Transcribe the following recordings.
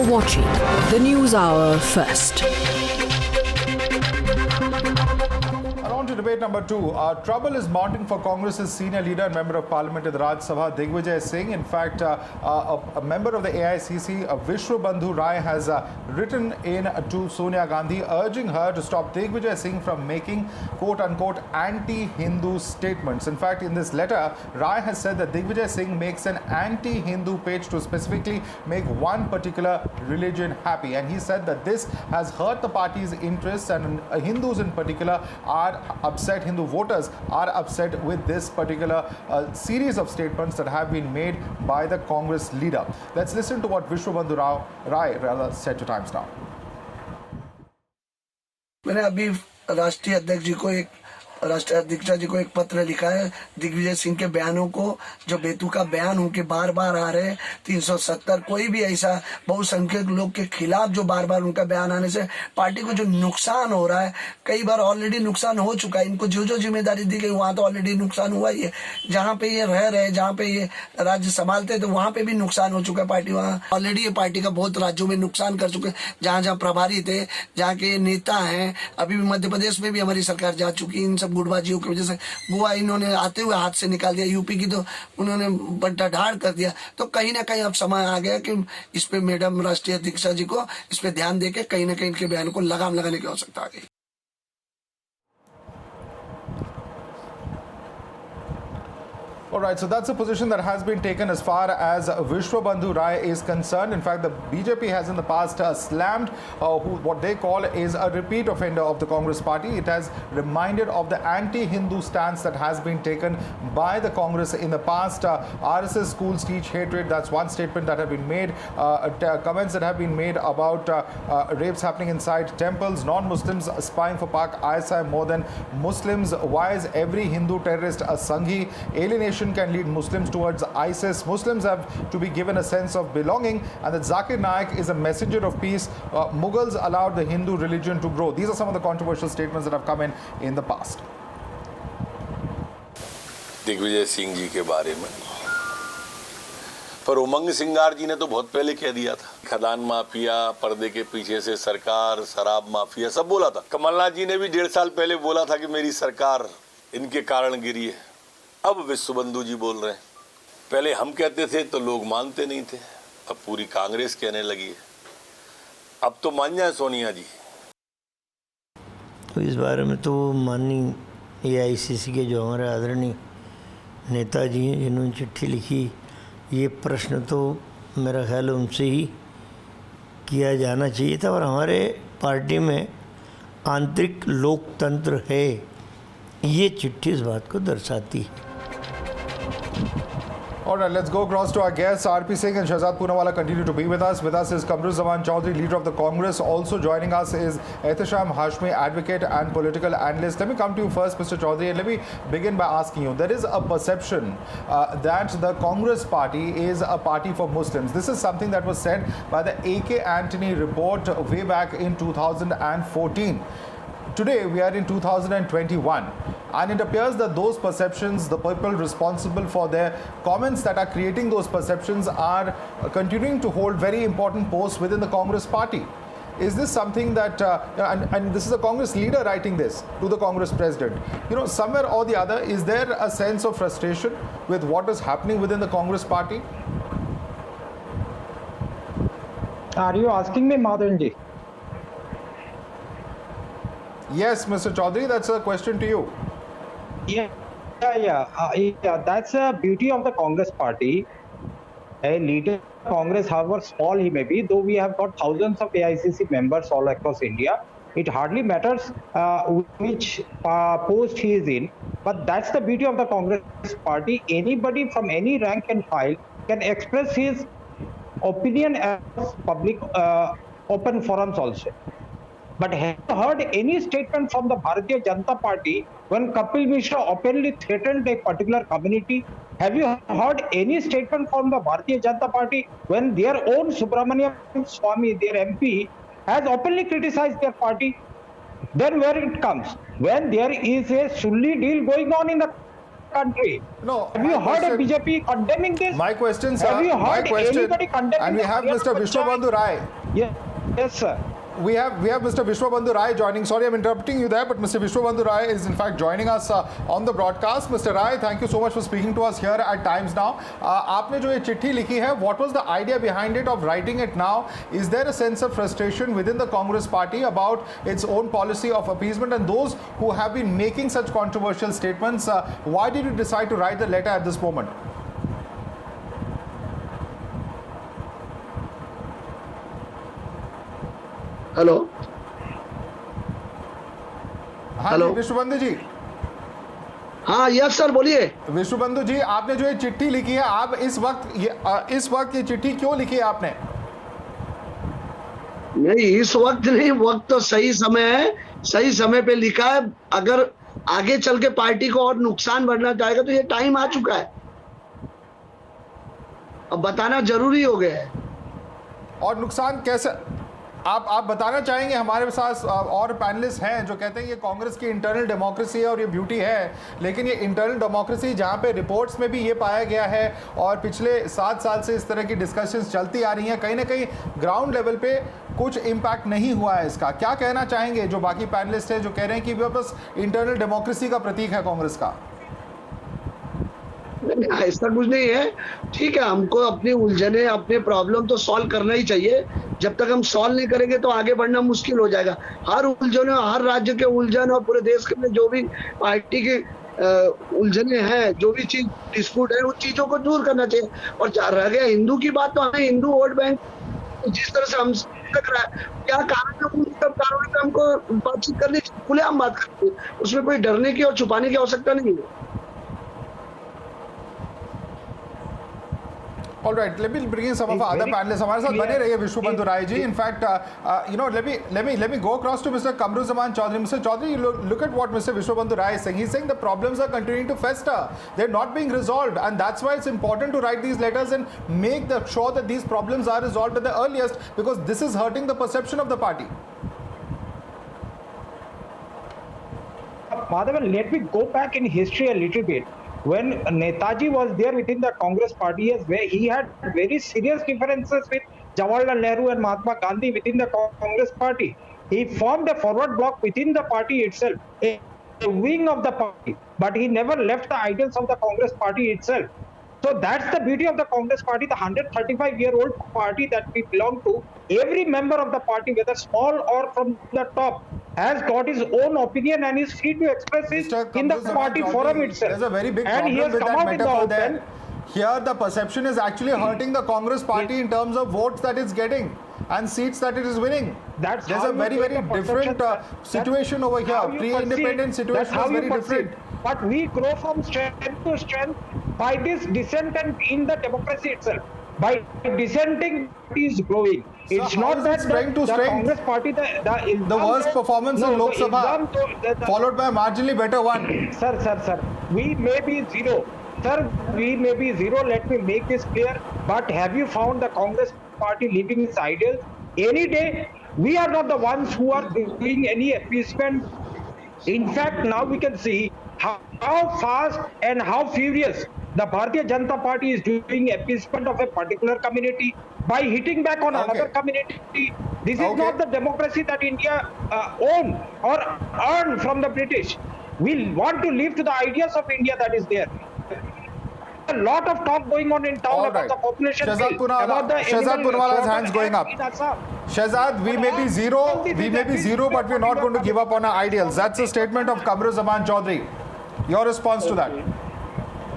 watching the News Hour first. On to debate number 2. Trouble is mounting for Congress's senior leader and member of parliament in the Raj Sabha, Digvijay Singh. In fact, a member of the AICC, Vishwabandhu Rai, has written in to Sonia Gandhi urging her to stop Digvijay Singh from making quote-unquote anti-Hindu statements. In fact, in this letter, Rai has said that Digvijay Singh makes an anti-Hindu page to specifically make one particular religion happy. And he said that this has hurt the party's interests, and Hindus in particular are upset, Hindu voters are upset with this particular series of statements that have been made by the Congress leader. Let's listen to what Vishwabandhu Rai said to Times Now. मैंने अभी राष्ट्रीय अध्यक्ष जी को एक पत्र लिखा है दिग्विजय सिंह के बयानों को, जो बेतुका बयान उनके बार बार आ रहे हैं। 370 कोई भी ऐसा बहुसंख्यक लोग के खिलाफ जो बार बार उनका बयान आने से पार्टी को जो नुकसान हो रहा है, कई बार ऑलरेडी नुकसान हो चुका है। इनको जो जिम्मेदारी दी गई वहां तो ऑलरेडी नुकसान हुआ ही है। जहां पे ये रह रहे, जहां पे ये राज्य संभालते तो वहां पे भी नुकसान हो चुका है। पार्टी वहां ऑलरेडी ये पार्टी का बहुत राज्यों में नुकसान कर चुके, जहां प्रभारी थे, जहाँ के नेता हैं। अभी भी मध्य प्रदेश में भी हमारी सरकार जा चुकी, इन सब गुटबाजियों की वजह से गोवा इन्होंने आते हुए हाथ से निकाल दिया, यूपी की तो उन्होंने बंटा ढाड़ कर दिया। तो कहीं ना कहीं अब समय आ गया कि इस पे मैडम राष्ट्रीय अध्यक्ष जी को इस पे ध्यान देके कहीं ना कहीं इनके बयान को लगाम लगाने की आवश्यकता आ गई। All right, so that's a position that has been taken as far as Vishwabandhu Rai is concerned. In fact, the BJP has in the past slammed what they call is a repeat offender of the Congress party. It has reminded of the anti-Hindu stance that has been taken by the Congress in the past. RSS schools teach hatred. That's one statement that have been made. Comments that have been made about rapes happening inside temples, non-Muslims spying for Pak ISI more than Muslims. Why is every Hindu terrorist a Sanghi? Alienation can lead Muslims towards ISIS. Muslims have to be given a sense of belonging, and that Zakir Naik is a messenger of peace. Mughals allowed the Hindu religion to grow. These are some of the controversial statements that have come in the past. Digvijay Singh ji के बारे में, पर उमंग सिंगार जी ने तो बहुत पहले कह दिया था। खदान माफिया, पर्दे के पीछे से सरकार, शराब माफिया, सब बोला था। कमलनाथ जी ने भी 1.5 साल पहले बोला था कि मेरी सरकार इनके कारण गिरी है। अब विश्वबंधु जी बोल रहे हैं। पहले हम कहते थे तो लोग मानते नहीं थे, अब पूरी कांग्रेस कहने लगी है। अब तो मान जाए सोनिया जी। तो इस बारे में तो माननीय AICC के जो हमारे आदरणीय नेताजी हैं, जिन्होंने चिट्ठी लिखी, ये प्रश्न तो मेरा ख्याल उनसे ही किया जाना चाहिए था। और हमारे पार्टी में आंतरिक लोकतंत्र है, ये चिट्ठी इस बात को दर्शाती है। All right, let's go across to our guests. RP Singh and Shahzad Poonawalla continue to be with us. With us is Kamru Zaman Chaudhary, leader of the Congress. Also joining us is Ehtisham Hashmi, advocate and political analyst. Let me come to you first, Mr. Chaudhary, and let me begin by asking you. There is a perception that the Congress party is a party for Muslims. This is something that was said by the AK Antony report way back in 2014. Today we are in 2021, and it appears that those perceptions, the people responsible for their comments that are creating those perceptions, are continuing to hold very important posts within the Congress party. Is this something that, and this is a Congress leader writing this to the Congress president, somewhere or the other, is there a sense of frustration with what is happening within the Congress party? Are you asking me, Madhanji? Yes, Mr. Chaudhary, that's a question to you. Yeah. That's the beauty of the Congress party. A leader of Congress, however small he may be, though we have got thousands of AICC members all across India, it hardly matters which post he is in. But that's the beauty of the Congress party. Anybody from any rank and file can express his opinion as public open forums also. But have you heard any statement from the Bharatiya Janata Party when Kapil Mishra openly threatened a particular community? Have you heard any statement from the Bharatiya Janata Party when their own Subramaniam Swamy, their MP, has openly criticized their party? Then where it comes? When there is a Sunni deal going on in the country. No. Have you heard a BJP condemning this? My question, sir. Have you heard my question, anybody condemning? and we have Mr. Vishwabandhu Rai. Yes, sir. We have Mr. Vishwabandhu Rai joining. Sorry, I'm interrupting you there, but Mr. Vishwabandhu Rai is in fact joining us on the broadcast. Mr. Rai, thank you so much for speaking to us here at Times Now. आपने जो ये चिट्ठी लिखी है, what was the idea behind it of writing it now? Is there a sense of frustration within the Congress party about its own policy of appeasement and those who have been making such controversial statements? Why did you decide to write the letter at this moment? Hello हाँ hello. जी, विश्वबंधु जी। हाँ yes sir, बोलिए। विश्वबंधु जी, आपने जो ये चिट्ठी लिखी है, आप इस वक्त ये चिट्ठी क्यों लिखी है आपने? नहीं, इस वक्त नहीं, वक्त तो सही समय है, सही समय पे लिखा है। अगर आगे चल के पार्टी को और नुकसान बढ़ना चाहेगा तो ये टाइम आ चुका है, अब बताना जरूरी हो गया है। और नुकसान कैसे आप बताना चाहेंगे? हमारे साथ और पैनलिस्ट हैं जो कहते हैं ये कांग्रेस की इंटरनल डेमोक्रेसी है और ये ब्यूटी है, लेकिन ये इंटरनल डेमोक्रेसी जहां पे रिपोर्ट्स में भी ये पाया गया है और पिछले 7 साल से इस तरह की डिस्कशंस चलती आ रही हैं, कहीं ना कहीं ग्राउंड लेवल पे कुछ इम्पैक्ट नहीं हुआ है इसका। क्या कहना चाहेंगे जो बाकी पैनलिस्ट हैं जो कह रहे हैं कि वह बस इंटरनल डेमोक्रेसी का प्रतीक है कांग्रेस का? ऐसा कुछ नहीं है, ठीक है, हमको अपनी उलझने, अपने प्रॉब्लम तो सॉल्व करना ही चाहिए। जब तक हम सॉल्व नहीं करेंगे तो आगे बढ़ना मुश्किल हो जाएगा। हर उलझने, हर राज्य के उलझन और पूरे देश के में जो भी पार्टी के उलझने हैं, जो भी चीज डिस्प्यूट है, उन चीजों को दूर करना चाहिए। और रह गया हिंदू की बात, तो हमें हिंदू वोट बैंक जिस तरह से हम लग रहा है, क्या कारण है, उन सब कारणों पे हमको बातचीत करनी, खुलेआम बात करनी, उसमें कोई डरने की और छुपाने की आवश्यकता नहीं है। All right, let me bring in some of our other panelists. हमारे साथ बने रहिए Vishwabandhu Rai ji. In fact, let me go across to Mr. Kamruzaman Chaudhary. Mr. Chaudhary, look at what Mr. Vishwabandhu Rai is saying. He's saying the problems are continuing to fester. They're not being resolved, and that's why it's important to write these letters and make sure that these problems are resolved at the earliest, because this is hurting the perception of the party. Madhavan, let me go back in history a little bit. When Netaji was there within the Congress party, where he had very serious differences with Jawaharlal Nehru and Mahatma Gandhi within the Congress party. He formed a forward bloc within the party itself, a wing of the party, but he never left the ideals of the Congress party itself. So that's the beauty of the Congress party, the 135-year-old party that we belong to. Every member of the party, whether small or from the top, has got his own opinion and is free to express it in the party forum itself. There's a very big and problem with that metaphor there. Here, the perception is actually hurting the Congress party in terms of votes that it's getting and seats that it is winning. There's a very, very different situation over here. Pre-independent situation is very different. But we grow from strength to strength by this dissent and in the democracy itself. By dissenting, it is growing. It's so not that strength to the strength. Congress party, the worst performance in Lok Sabha, followed by a marginally better one. Sir, we may be zero. Sir, we may be zero, let me make this clear. But have you found the Congress party living its ideals? Any day, we are not the ones who are doing any appeasement. In fact, now we can see how fast and how furious the Bharatiya Janata Party is doing appeasement of a particular community by hitting back on another community. This is not the democracy that India owned or earned from the British. We want to live to the ideas of India that is there. A lot of talk going on in town about the population Shehzad Poonawala's hands going up. Shehzad, we may be zero, but we're not going to give up on our ideals. That's a statement of Kamruzaman Chaudhary. Your response to that?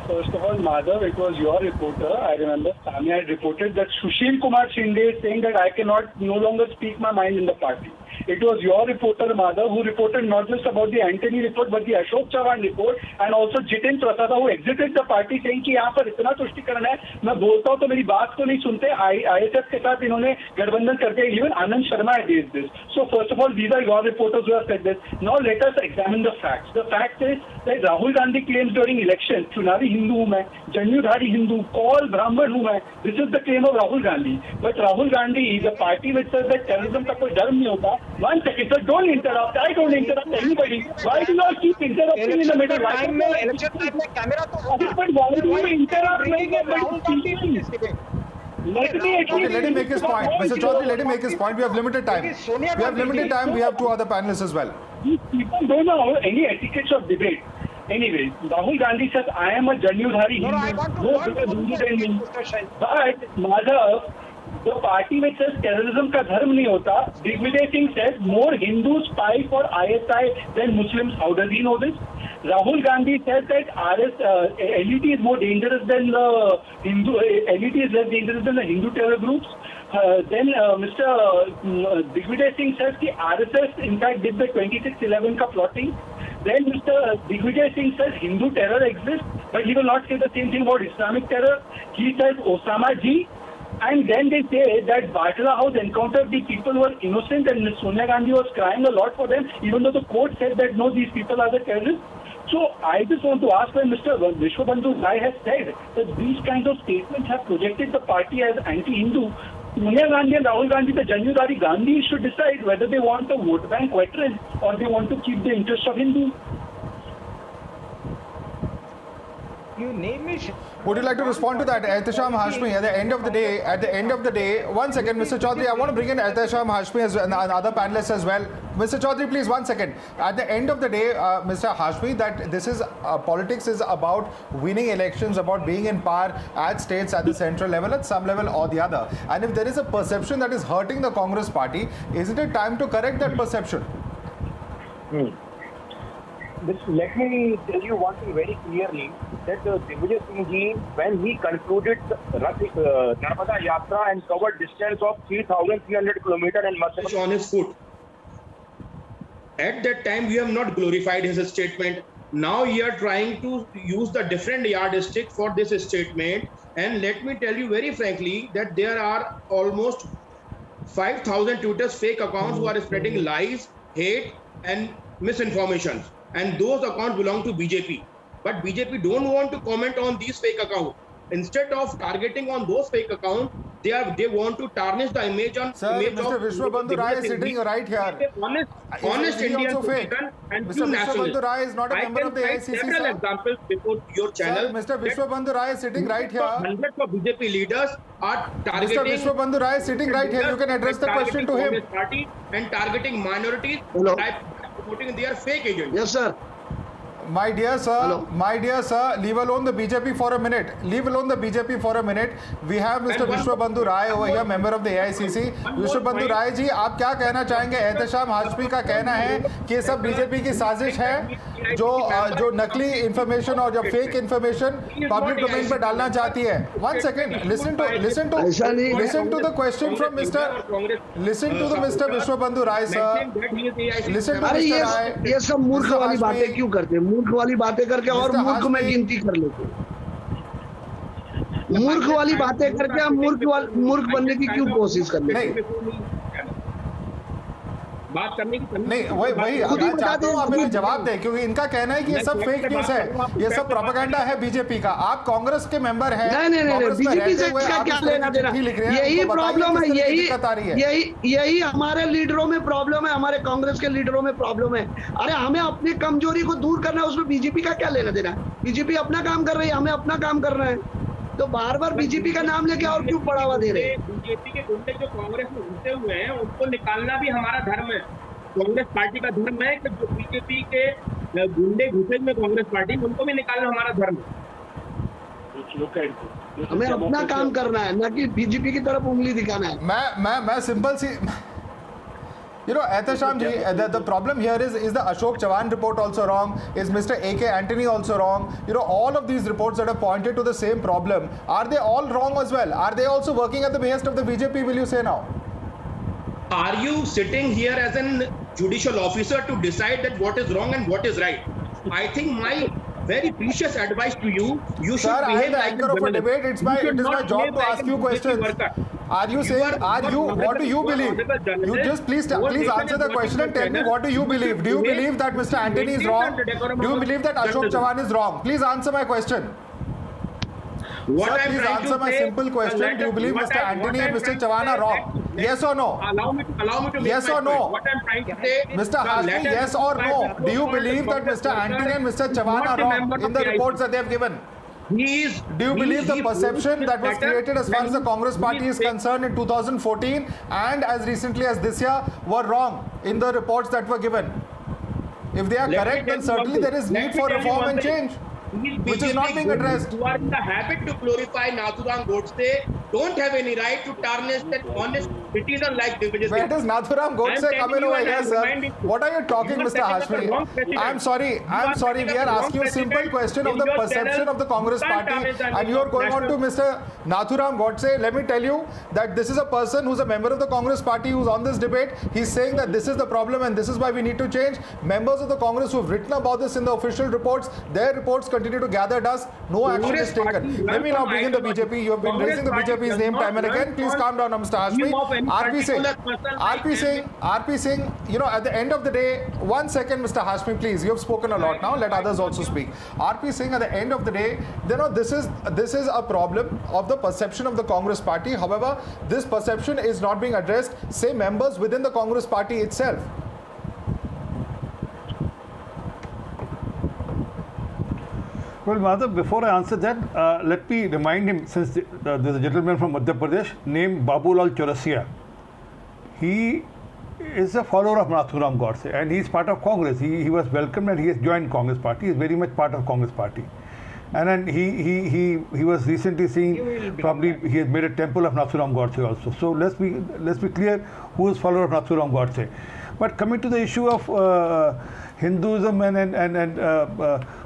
First of all, Madhav, it was your reporter. I remember Samia had reported that Sushil Kumar Shinde is saying that I cannot no longer speak my mind in the party. It was your reporter, Madhav, who reported not just about the Antony report, but the Ashok Chavan report, and also Jiten Prasada, who exited the party, saying कि यहाँ पर इतना तुष्टिकरण है, मैं बोलता हूँ तो मेरी बात को नहीं सुनते. ISF के साथ इन्होंने गठबंधन करके, even Anand Sharma did this. So first of all, these are your reporters who have said this. Now let us examine the facts. The fact is that Rahul Gandhi claims during election, चुनावी हिंदू हूँ मैं, जन्यूधारी हिंदू, कौल ब्राह्मण हूँ मैं. This is the claim of Rahul Gandhi. But Rahul Gandhi is a party which says that terrorism का कोई डर नहीं होता. One second, sir, don't interrupt. I don't interrupt anybody. Why do you all keep interrupting in the middle? Election time में camera तो but why do you interrupt me? let him make his point. Mr. Chaudhary, let him make his point. We have limited time. We have limited time. We have two other panelists as well. These people don't know any etiquette of debate. Anyway, Rahul Gandhi says, I am a Janyudhari Hindu. I want to No learn bigger from Hindu than me. Mr. Shah. But, Madhav, the party which says terrorism ka dharm nahi hota, Digvijay Singh says more Hindus spy for ISI than Muslims. How does he know this? Rahul Gandhi says that LET is more dangerous than the Hindu, LET is less dangerous than the Hindu terror groups. Then Mr. Digvijay Singh says that RSS in fact did the 26/11 ka plotting. Then Mr. Digvijay Singh says Hindu terror exists, but he will not say the same thing about Islamic terror. He says Osama ji. And then they say that Vatla House encountered the people who were innocent and Ms. Sonia Gandhi was crying a lot for them, even though the court said that no, these people are the terrorists. So I just want to ask when Mr. Vishwabandhu Rai has said that these kinds of statements have projected the party as anti-Hindu, Sonia Gandhi and Rahul Gandhi, the Janyudhari Gandhi, should decide whether they want a vote bank veteran or they want to keep the interest of Hindus. You name it. Would you like to respond to that, Ehtisham Hashmi? At the end of the day, one second, Mr. Chaudhary, I want to bring in Ehtisham Hashmi as and other panelists as well. Mr. Chaudhary, please, 1 second. At the end of the day, Mr. Hashmi, that this is politics is about winning elections, about being in power at states at the central level, at some level or the other. And if there is a perception that is hurting the Congress party, isn't it time to correct that perception? Let me tell you one thing very clearly, that Digvijay Singh ji, when he concluded the Narmada Yatra and covered distance of 3,300 kilometers and Madhya on his foot. At that time, we have not glorified his statement. Now we are trying to use the different yardstick for this statement. And let me tell you very frankly that there are almost 5,000 Twitter's fake accounts who are spreading lies, hate and misinformation. And those accounts belong to BJP. But BJP don't want to comment on these fake accounts. Instead of targeting on those fake accounts, they want to tarnish the image on Sir, image Mr. of Vishwabandhu Rai is sitting right here. Honest Is he Indian also fake? citizen and Mr. true nationalist. Vishwabandhu Rai is not a member of the AICC, several sir. examples before your channel. Sir, Mr. Vishwabandhu Rai is sitting right here. Hundreds of BJP leaders are targeting. Mr. Vishwabandhu Rai is sitting right here. You can address the question to him. Congress Party and targeting minorities Hello. by promoting their fake agents. Yes, sir. My dear sir, leave alone the BJP for a minute. Leave alone the BJP for a minute. We have Mr. Vishwabandhu Rai over here, member of the AICC. Vishwabandhu Rai जी, आप क्या कहना चाहेंगे? एहतशाम हाशमी का कहना है कि ये सब बीजेपी की साजिश है, जो नकली इंफॉर्मेशन और जो फेक इंफॉर्मेशन पब्लिक डोमेन पर डालना चाहती है. 1 second, listen to the question from Mr. Vishwabandhu Rai sir. Listen to अरे Mr. Rai. ये सब मूर्ख Mr. वाली Hashmi. बातें क्यों करते हैं? मूर्ख वाली बातें करके और Mr. मूर्ख में Hashmi. गिनती कर लेते हैं. मूर्ख वाली बातें करके हम मूर्ख बनने की क्यों कोशिश कर लेते हैं? बात करने की नहीं वही मैं चाहता हूँ आप मेरा जवाब दें, क्योंकि इनका कहना है कि ये सब फेक न्यूज है, ये सब प्रोपेगेंडा है बीजेपी का. आप कांग्रेस के मेंबर हैं, नहीं बीजेपी से क्या लेना देना? यही प्रॉब्लम है, यही हमारे लीडरों में प्रॉब्लम है, हमारे कांग्रेस के लीडरों में प्रॉब्लम है. अरे हमें अपनी कमजोरी को दूर करना है, उसमें बीजेपी का क्या लेना देना? बीजेपी अपना काम कर रही है, हमें अपना काम करना है. तो बार बार बीजेपी का नाम लेके और क्यों बढ़ावा दे रहे हैं? बीजेपी के गुंडे जो कांग्रेस में घुसे हुए हैं उनको निकालना भी हमारा धर्म है. कांग्रेस पार्टी का धर्म है कि जो बीजेपी के गुंडे घुसे हुए कांग्रेस पार्टी में उनको भी निकालना हमारा धर्म है. हमें अपना काम करना है, ना कि बीजेपी की तरफ उंगली दिखाना है. मैं सिंपल सी Ehtisham ji, the problem here is the Ashok Chavan report also wrong? Is Mr. A.K. Antony also wrong? All of these reports that have pointed to the same problem, are they all wrong as well? Are they also working at the behest of the BJP, will you say now? Are you sitting here as an judicial officer to decide that what is wrong and what is right? I think my very precious advice to you should Sir, I am behave the like anchor of a debate. It is my job to ask you questions. Are you saying, what do you believe? You just please answer the question and tell me, what do you believe? Do you believe that Mr. Antony is wrong? Do you believe that Ashok Chavan is wrong? Please answer my question. Sir, please answer my simple question. Do you believe Mr. Antony and Mr. Chavan are wrong? Yes or no? Allow me to make Yes my or no? point. What I'm trying to say, Mr. Hashmi, yes or no? Do you believe that Mr. Antony and Mr. Chavan are wrong in the reports that they have given? he is. Do you believe the perception that was created as far as the Congress party is concerned in 2014 and as recently as this year were wrong in the reports that were given? If they are correct, then certainly there is need for reform and change, which is not being addressed. Who are in the habit to glorify Nathuram Godse don't have any right to tarnish that honest citizen like Digvijay Singh. Where does Nathuram Godse come in over here, sir? What are you talking, Mr. Hashmi? I'm sorry. We are asking you a simple question of the perception of the Congress party, and you are going on to Mr. Nathuram Godse. Let me tell you that this is a person who's a member of the Congress party who's on this debate. He's saying that this is the problem and this is why we need to change. Members of the Congress who've written about this in the official reports, their reports continue to gather dust. No action is taken. Let me now bring in the BJP. You have been raising the BJP's name time and again. Please calm down, Mr. Hashmi. RP Singh, you know, at the end of the day, 1 second, Mr. Hashmi, please. You have spoken a lot now. Let others also speak. RP Singh, at the end of the day, you know, this is a problem of the perception of the Congress party. However, this perception is not being addressed, say, members within the Congress party itself. Well, Madhav, before I answer that, let me remind him, since there's a gentleman from Madhya Pradesh named Babulal Chaurasia. He is a follower of Nathuram Godse and he is part of Congress. He was welcomed and he has joined Congress party. He is very much part of Congress party. And then he was recently seeing, probably he has made a temple of Nathuram Godse also. So let's be clear who is follower of Nathuram Godse. But coming to the issue of Hinduism and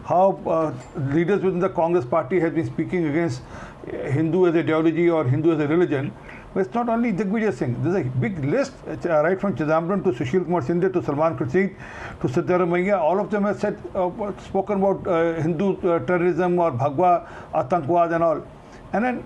how leaders within the Congress party have been speaking against Hindu as ideology or Hindu as a religion, but it's not only Digvijay Singh. There's a big list, right from Chidambaram to Sushil Kumar Shinde to Salman Khurshid to Siddaramaiah. All of them have spoken about Hindu terrorism or Bhagwa, Atangwad and all. And then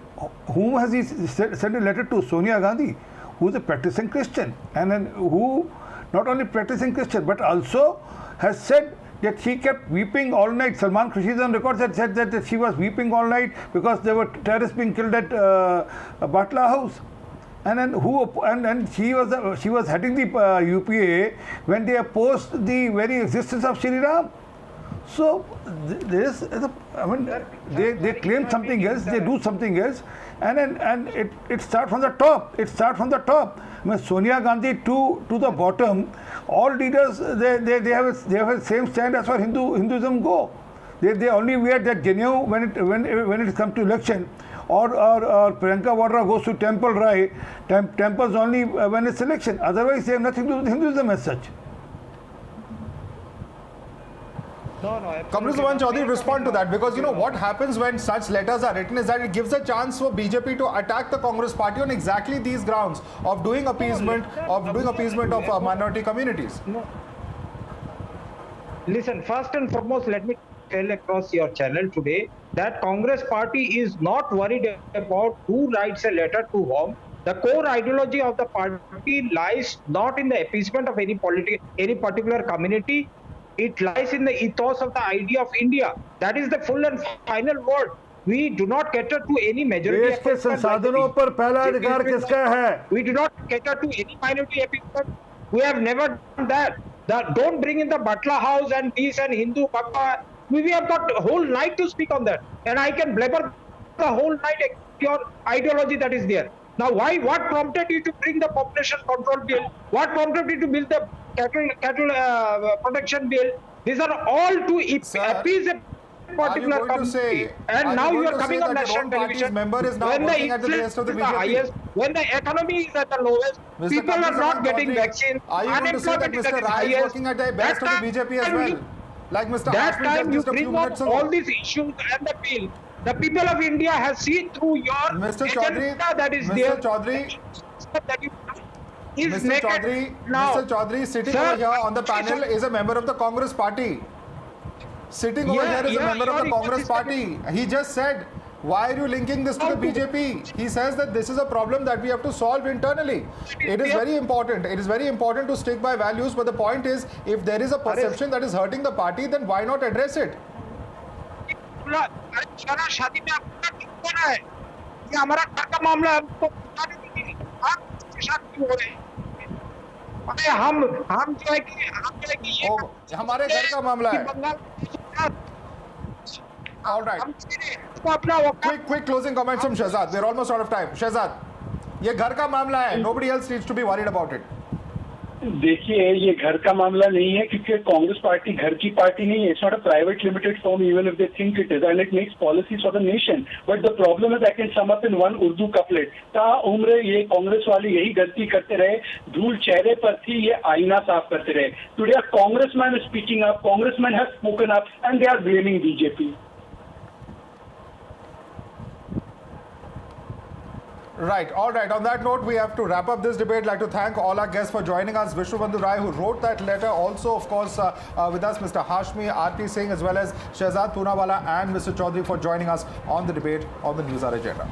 whom has he sent a letter to? Sonia Gandhi, who is a practicing Christian, and then who not only practicing Christian but also has said that she kept weeping all night. Salman Khurshid on record had said that she was weeping all night because there were terrorists being killed at Batla House. And then she was heading the UPA when they opposed the very existence of Shri Ram. So they claim something else, they do something else, and it starts from the top. I mean, Sonia Gandhi to the bottom, all leaders they have a same stand as far as Hinduism go. They only wear that genuine when it comes to election. Or Priyanka Vadra goes to Temple Rai, temples only when it's election. Otherwise, they have nothing to do with Hinduism as such. Kamru Zaman Chaudhary, respond to that, because you know what happens when such letters are written is that it gives a chance for BJP to attack the Congress party on exactly these grounds of doing appeasement of minority communities. No. Listen, first and foremost, let me tell across your channel today that Congress party is not worried about who writes a letter to whom. The core ideology of the party lies not in the appeasement of any particular community. It lies in the ethos of the idea of India. That is the full and final word. We do not cater to any majority. देश के संसाधनों पर पहला अधिकार किसका है? We do not cater to any minority appeasement. We have never done that. Don't bring in the Batla House and this and Hindu Bhagwa. We have got a whole night to speak on that, and I can blabber the whole night your ideology that is there. Now, what prompted you to bring the population control bill? What prompted you to build the cattle protection bill? These are all to appease a particular community. And now you are coming on national television member is now when the inflation is the highest, when the economy is at the lowest, people are not getting vaccines. Are you going to say that Mr. Rai is working at the best of the BJP as well? Like Mr. That Hashmi time you just a few bring up minutes ago. all these issues and the bill. The people of India have seen through your Mr. agenda Chaudhary, that is Mr. there. Chaudhary, That you is Mr. naked Chaudhary, now. Mr. Chaudhary sitting Sir, over here on the panel is a member of the Congress party. Sitting over here is a member of the Congress party. He just said, why are you linking this to the BJP? He says that this is a problem that we have to solve internally. It is very important. It is very important to stick by values, but the point is, if there is a perception that is hurting the party, then why not address it? शादी में आपका क्यों होना है? ये हमारा घर का मामला है, हमको बताने दीजिए। आप इसके साथ क्यों हो रहे हैं? अरे हम जो है कि ये हमारे घर का मामला है। All right. तो अपना वक्त Quick closing comments from Shehzad. We're almost out of time. Shehzad, ये घर का मामला है. Nobody else needs to be worried about it. देखिए ये घर का मामला नहीं है क्योंकि कांग्रेस पार्टी घर की पार्टी नहीं है. It's not a private limited firm even if they think it is and it makes policies for the nation. But the problem is I can sum up in one Urdu couplet. ताउम्र ये कांग्रेस वाले यही गलती करते रहे. धूल चेहरे पर थी, ये आईना साफ करते रहे. Today a congressman is speaking up, congressman have spoken up and they are blaming BJP. Right. All right. On that note, we have to wrap up this debate. I'd like to thank all our guests for joining us. Vishnu Bandhu Rai, who wrote that letter. Also, of course, with us, Mr. Hashmi, R.P. Singh, as well as Shehzad Poonawalla and Mr. Chaudhary for joining us on the debate on the News Hour agenda.